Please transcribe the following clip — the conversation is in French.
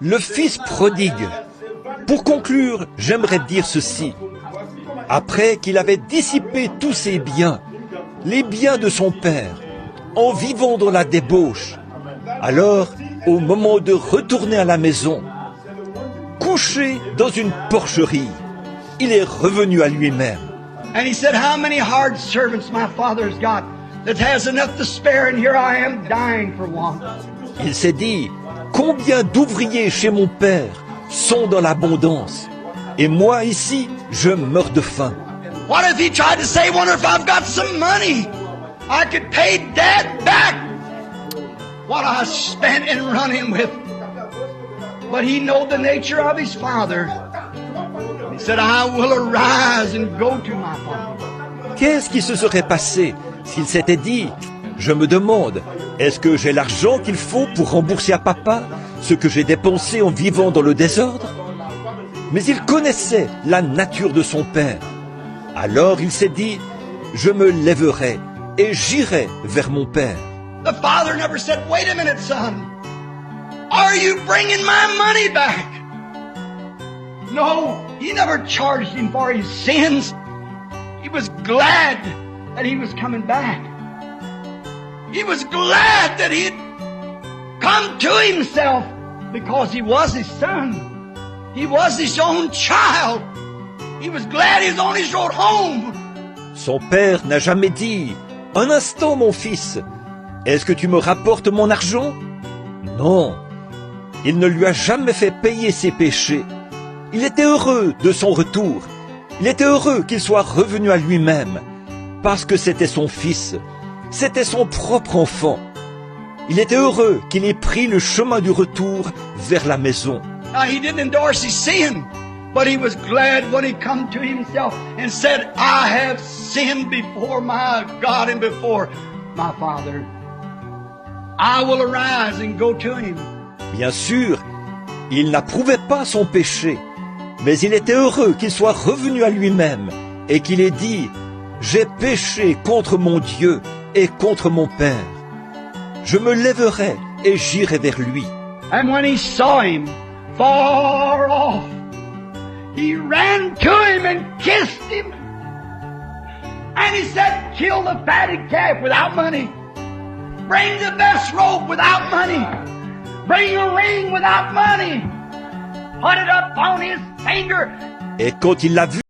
Le fils prodigue. Pour conclure, j'aimerais dire ceci. Après qu'il avait dissipé tous ses biens, les biens de son père, en vivant dans la débauche, alors, au moment de retourner à la maison, couché dans une porcherie, il est revenu à lui-même. And he said, how many hard servants my father's got that has enough to spare, and here I am dying for want. Il s'est dit, combien d'ouvriers chez mon père sont dans l'abondance, et moi ici, je meurs de faim. What if he tried to say, wonder if I've got some money I could pay Dad back what I spent in running with. But he knew the nature of his father. He said, I will arise and go to my father. Qu'est-ce qui se serait passé s'il s'était dit, je me demande, est-ce que j'ai l'argent qu'il faut pour rembourser à papa ce que j'ai dépensé en vivant dans le désordre? Mais il connaissait la nature de son père. Alors il s'est dit, je me lèverai et j'irai vers mon père. The father never said, wait a minute, son. Are you bringing my money back? No, he never charged him for his sins. He was glad that he was coming back. He was glad that he'd come to himself because he was his son. He was his own child. He was glad he was on his road home. Son père n'a jamais dit, un instant mon fils, est-ce que tu me rapportes mon argent? Non, il ne lui a jamais fait payer ses péchés. Il était heureux de son retour. Il était heureux qu'il soit revenu à lui-même, parce que c'était son fils, c'était son propre enfant. Il était heureux qu'il ait pris le chemin du retour vers la maison. Now, he didn't endorse his sin, but he was glad when he come to himself and said, I have sinned before my God and before my Father. I will arise and go to him. Bien sûr, il n'approuvait pas son péché, mais il était heureux qu'il soit revenu à lui-même et qu'il ait dit, j'ai péché contre mon Dieu et contre mon Père. Je me lèverai et j'irai vers lui. And when he saw him far off, he ran to him and kissed him. And he said, kill the fatted calf without money. Bring the best robe without money. Bring a ring without money. Put it up on his finger. Et quand il l'a vu,